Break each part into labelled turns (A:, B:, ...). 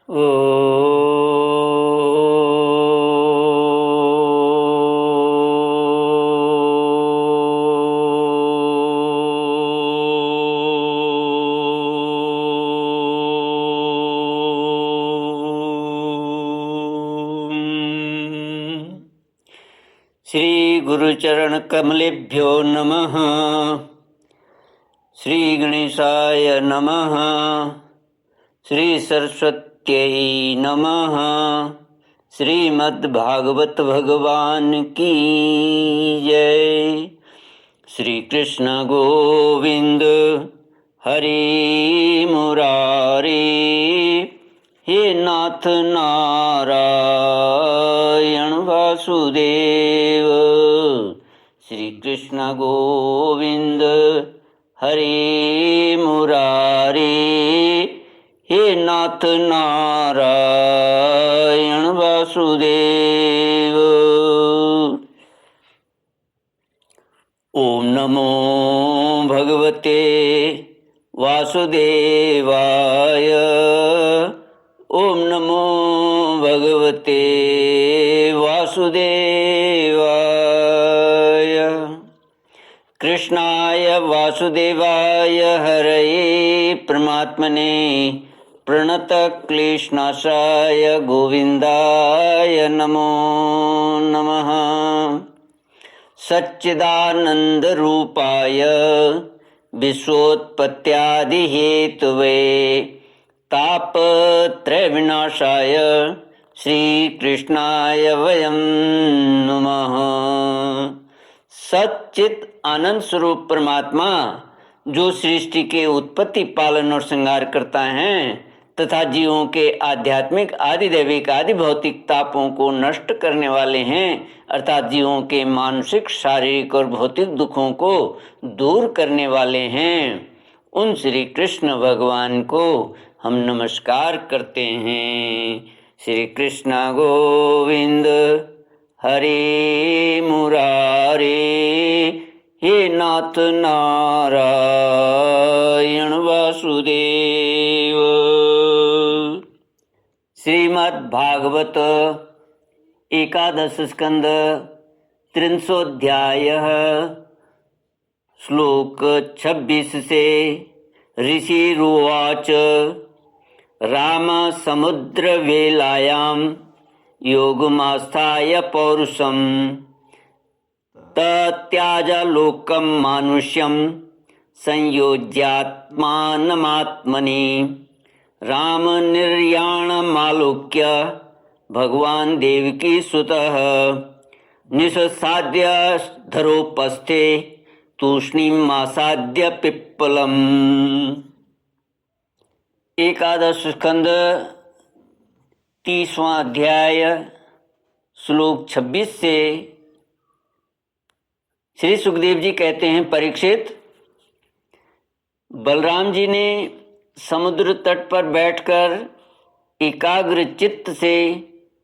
A: ओ श्री गुरुचरण कमलेभ्यो नमः। श्री गणेशाय नमः। श्री सरस्वत्यै नमः। श्रीमद्भागवत भगवान की जय। श्री कृष्ण गोविंद हरि मुरारी, हे नाथ नारायण वासुदेव। श्री कृष्ण गोविंद हरि मुरारी, हे नाथ नारायण वासुदेव। ओम नमो भगवते वासुदेवाय। ओम नमो भगवते वासुदेवाय। कृष्णाय वासुदेवाय हरये परमात्मने प्रणतक्लेशनाशाय गोविन्दाय नमो नमः। सच्चिदानन्दरूपाय विश्वोत्पत्त्यादिहेतवे तापत्रयविनाशाय श्रीकृष्णाय वयं नमः। सच्चित आनंद स्वरूप परमात्मा जो सृष्टि के उत्पत्ति, पालन और श्रृंगार करता है तथा जीवों के आध्यात्मिक, आदि दैविक, आदि भौतिक तापों को नष्ट करने वाले हैं, अर्थात जीवों के मानसिक, शारीरिक और भौतिक दुखों को दूर करने वाले हैं, उन श्री कृष्ण भगवान को हम नमस्कार करते हैं। श्री कृष्ण गोविंद हरे मुरारे, हे नाथ नारायण वासुदेव। श्रीमद्भागवत एकादश स्कंद त्रिंशोऽध्यायः श्लोक 26 से। ऋषिरुवाच राम समुद्र वेलायां योगमास्थाय पौरुषं तत्याज लोकं मानुष्यं संयोज्यात्मानमात्मनि। राम निर्याणमालोक्य भगवान देवकी सुतः निषसाद्य धरोपस्थे तूष्णीमासाद्य पिप्पलम्। एकादश स्कंद 30वां अध्याय श्लोक 26 से। श्री सुखदेव जी कहते हैं, परीक्षित, बलराम जी ने समुद्र तट पर बैठकर एकाग्र चित्त से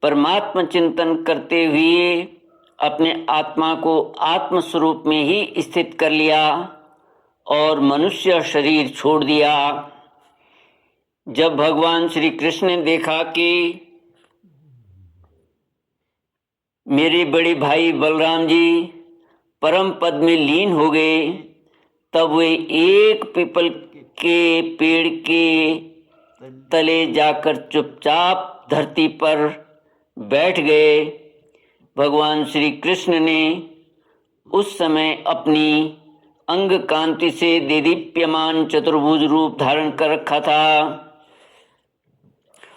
A: परमात्मा चिंतन करते हुए अपने आत्मा को आत्मस्वरूप में ही स्थित कर लिया और मनुष्य शरीर छोड़ दिया। जब भगवान श्री कृष्ण ने देखा कि मेरे बड़े भाई बलराम जी परम पद में लीन हो गए, तब वे एक पीपल के पेड़ के तले जाकर चुपचाप धरती पर बैठ गए। भगवान श्री कृष्ण ने उस समय अपनी अंग कांति से देदीप्यमान चतुर्भुज रूप धारण कर रखा था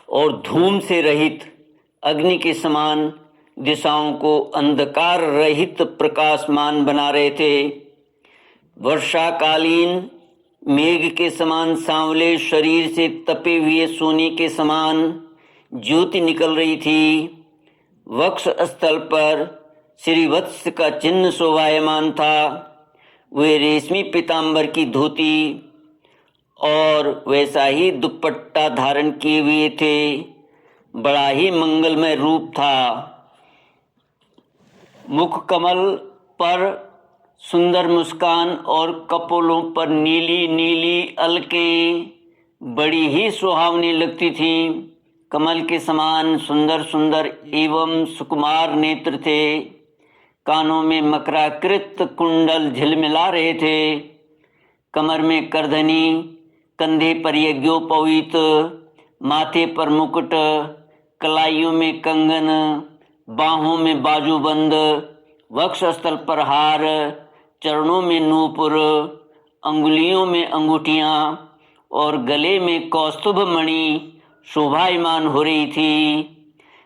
A: और धूम से रहित अग्नि के समान दिशाओं को अंधकार रहित प्रकाशमान बना रहे थे। वर्षाकालीन मेघ के समान सांवले शरीर से तपे हुए सोने के समान ज्योति निकल रही थी। वक्ष स्थल पर श्रीवत्स का चिन्ह शोभायमान था। वे रेशमी पीतांबर की धोती और वैसा ही दुपट्टा धारण किए हुए थे। बड़ा ही मंगलमय रूप था। मुख कमल पर सुंदर मुस्कान और कपोलों पर नीली नीली अलकें बड़ी ही सुहावनी लगती थीं। कमल के समान सुंदर सुंदर एवं सुकुमार नेत्र थे। कानों में मकराकृत कुंडल झिलमिला रहे थे। कमर में करधनी, कंधे पर यज्ञोपवीत, माथे पर मुकुट, कलाइयों में कंगन, बाहों में बाजूबंद, वक्षस्थल पर हार, चरणों में नूपुर, अंगुलियों में अंगूठियां और गले में कौस्तुभ मणि शोभायमान हो रही थी।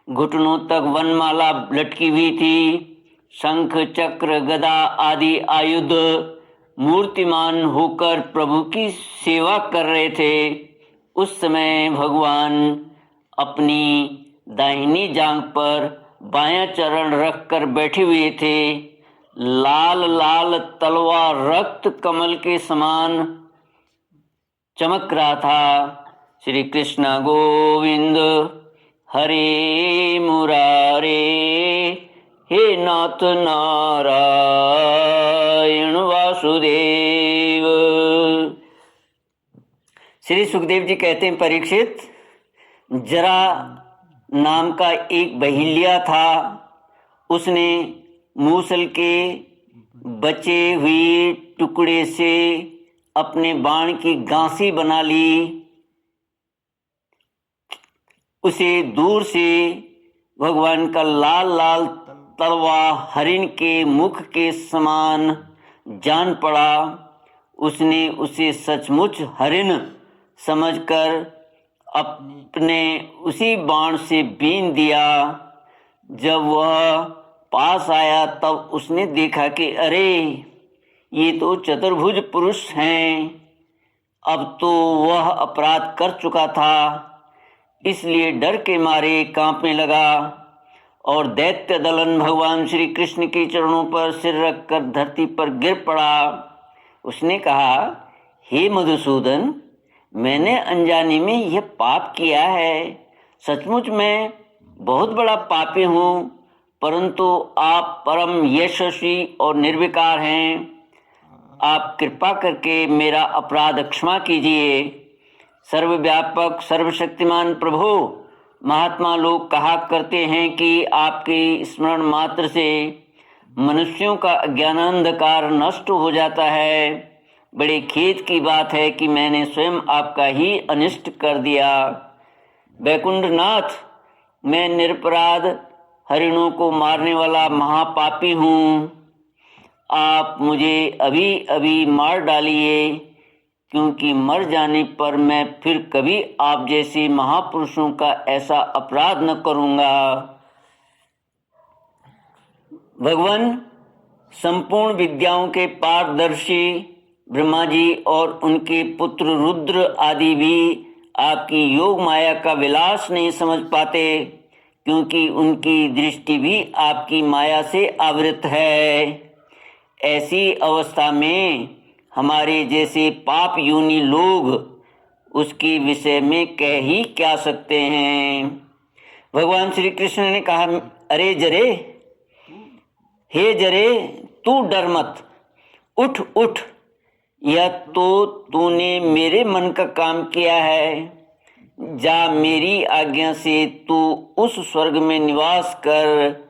A: घुटनों तक वनमाला लटकी हुई थी। शंख, चक्र, गदा आदि आयुध मूर्तिमान होकर प्रभु की सेवा कर रहे थे। उस समय भगवान अपनी दाहिनी जांघ पर बायां चरण रखकर बैठे हुए थे। लाल लाल तलवा रक्त कमल के समान चमक रहा था। श्री कृष्ण गोविंद हरे मुरारे, हे नाथ नारायण वासुदेव। श्री सुखदेव जी कहते हैं, परीक्षित, जरा नाम का एक बहिलिया था। उसने मूसल के बचे हुए टुकड़े से अपने बाण की गांसी बना ली। उसे दूर से भगवान का लाल लाल तलवा हरिण के मुख के समान जान पड़ा। उसने उसे सचमुच हरिण समझकर अपने उसी बाण से बीन दिया। जब वह पास आया तब उसने देखा कि अरे, ये तो चतुर्भुज पुरुष हैं। अब तो वह अपराध कर चुका था, इसलिए डर के मारे कांपने लगा और दैत्य दलन भगवान श्री कृष्ण के चरणों पर सिर रखकर धरती पर गिर पड़ा। उसने कहा, हे मधुसूदन, मैंने अनजाने में यह पाप किया है। सचमुच मैं बहुत बड़ा पापी हूँ, परंतु आप परम यशस्वी और निर्विकार हैं। आप कृपा करके मेरा अपराध क्षमा कीजिए। सर्वव्यापक सर्वशक्तिमान प्रभु, महात्मा लोग कहा करते हैं कि आपके स्मरण मात्र से मनुष्यों का अज्ञान अंधकार नष्ट हो जाता है। बड़े खेद की बात है कि मैंने स्वयं आपका ही अनिष्ट कर दिया। वैकुंठनाथ, मैं निरपराध हरिणों को मारने वाला महापापी हूँ। आप मुझे अभी अभी मार डालिए, क्योंकि मर जाने पर मैं फिर कभी आप जैसे महापुरुषों का ऐसा अपराध न करूँगा। भगवान संपूर्ण विद्याओं के पारदर्शी ब्रह्मा जी और उनके पुत्र रुद्र आदि भी आपकी योग माया का विलास नहीं समझ पाते, क्योंकि उनकी दृष्टि भी आपकी माया से आवृत है। ऐसी अवस्था में हमारे जैसे पाप योनि लोग उसके विषय में कह ही क्या सकते हैं। भगवान श्री कृष्ण ने कहा, अरे जरे, हे जरे, तू डर मत, उठ उठ, यह तो तूने मेरे मन का काम किया है। जा, मेरी आज्ञा से तू उस स्वर्ग में निवास कर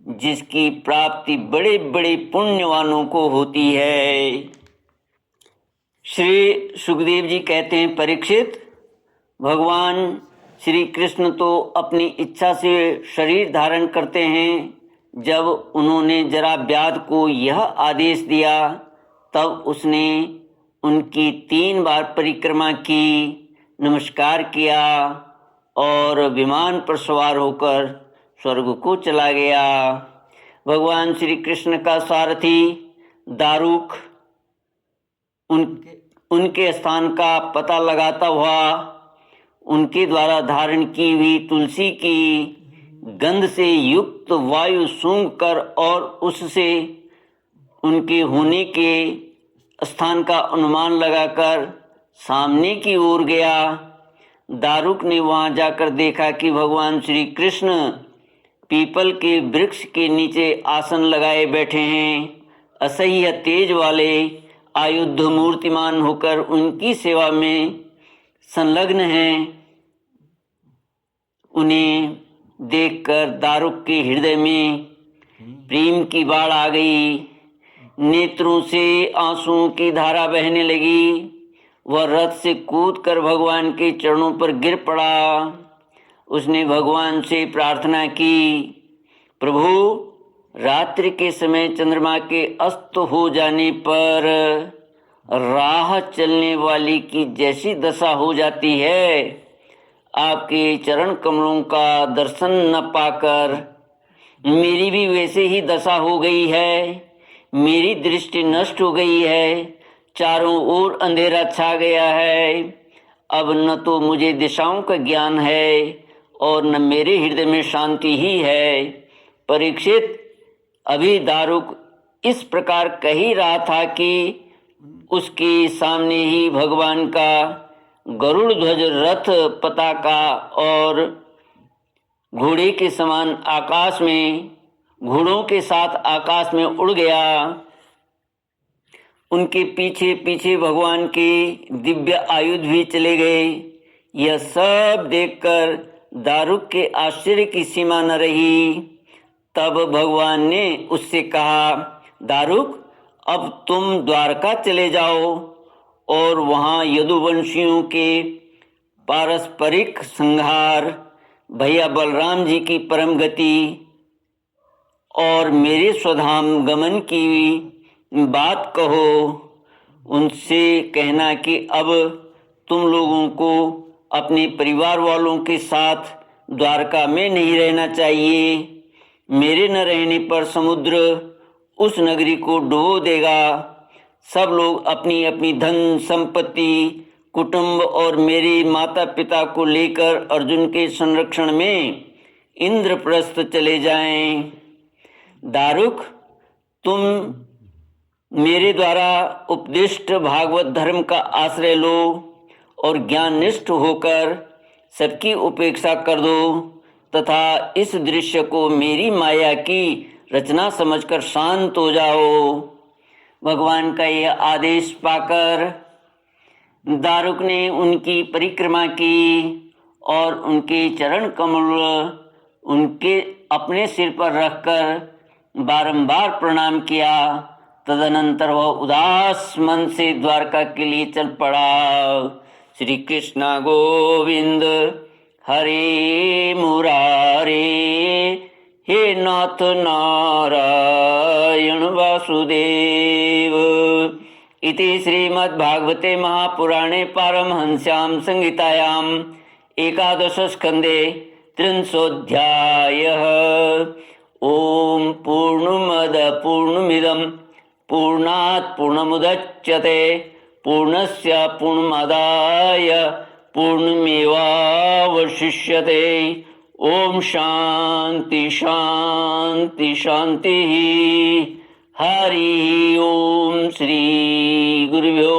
A: जिसकी प्राप्ति बड़े बड़े पुण्यवानों को होती है। श्री सुखदेव जी कहते हैं, परीक्षित, भगवान श्री कृष्ण तो अपनी इच्छा से शरीर धारण करते हैं। जब उन्होंने जरा व्याध को यह आदेश दिया तब उसने उनकी 3 बार परिक्रमा की, नमस्कार किया और विमान पर सवार होकर स्वर्ग को चला गया। भगवान श्री कृष्ण का सारथी दारुक उनके स्थान का पता लगाता हुआ उनके द्वारा धारण की हुई तुलसी की गंध से युक्त वायु सूंघ कर और उससे उनके होने के स्थान का अनुमान लगाकर सामने की ओर गया। दारुक ने वहां जाकर देखा कि भगवान श्री कृष्ण पीपल के वृक्ष के नीचे आसन लगाए बैठे हैं। असह्य तेज वाले आयुध मूर्तिमान होकर उनकी सेवा में संलग्न हैं। उन्हें देखकर दारुक के हृदय में प्रेम की बाढ़ आ गई। नेत्रों से आंसुओं की धारा बहने लगी। वह रथ से कूदकर भगवान के चरणों पर गिर पड़ा। उसने भगवान से प्रार्थना की, प्रभु, रात्रि के समय चंद्रमा के अस्त हो जाने पर राह चलने वाली की जैसी दशा हो जाती है, आपके चरण कमलों का दर्शन न पाकर मेरी भी वैसे ही दशा हो गई है। मेरी दृष्टि नष्ट हो गई है, चारों ओर अंधेरा छा गया है। अब न तो मुझे दिशाओं का ज्ञान है और न मेरे हृदय में शांति ही है। परीक्षित, अभी दारुक इस प्रकार कह ही रहा था कि उसके सामने ही भगवान का गरुड़ ध्वज रथ पताका और घोड़े के समान आकाश में, घोड़ों के साथ आकाश में उड़ गया। उनके पीछे पीछे भगवान के दिव्य आयुध भी चले गए। यह सब देखकर दारुक के आश्चर्य की सीमा न रही। तब भगवान ने उससे कहा, दारुक, अब तुम द्वारका चले जाओ और वहाँ यदुवंशियों के पारस्परिक संहार, भैया बलराम जी की परम गति और मेरे स्वधाम गमन की बात कहो। उनसे कहना कि अब तुम लोगों को अपने परिवार वालों के साथ द्वारका में नहीं रहना चाहिए। मेरे न रहने पर समुद्र उस नगरी को डुबो देगा। सब लोग अपनी अपनी धन संपत्ति, कुटुंब और मेरे माता पिता को लेकर अर्जुन के संरक्षण में इंद्रप्रस्थ चले जाएं। दारुक, तुम मेरे द्वारा उपदिष्ट भागवत धर्म का आश्रय लो और ज्ञाननिष्ठ होकर सबकी उपेक्षा कर दो तथा इस दृश्य को मेरी माया की रचना समझकर शांत हो जाओ। भगवान का यह आदेश पाकर दारुक ने उनकी परिक्रमा की और उनके चरण कमल उनके अपने सिर पर रखकर बारंबार प्रणाम किया। तदनंतर वह उदास मन से द्वारका के लिए चल पड़ा। श्री कृष्ण गोविंद हरे मुरारे, हे नाथ नारायण वासुदेव। इति श्रीमद्भागवते महापुराणे पारमहंस्यां संहितायां एकादश स्कंदे 300 ओम पूर्णमद पूर्णमिदं पूर्णात् पूर्णमुदच्यते पूर्णस्य पूर्णमादाय पूर्णमेवावशिष्यते। ओम शांति शांति शांति। हरि ओम। श्री गुरुभ्यो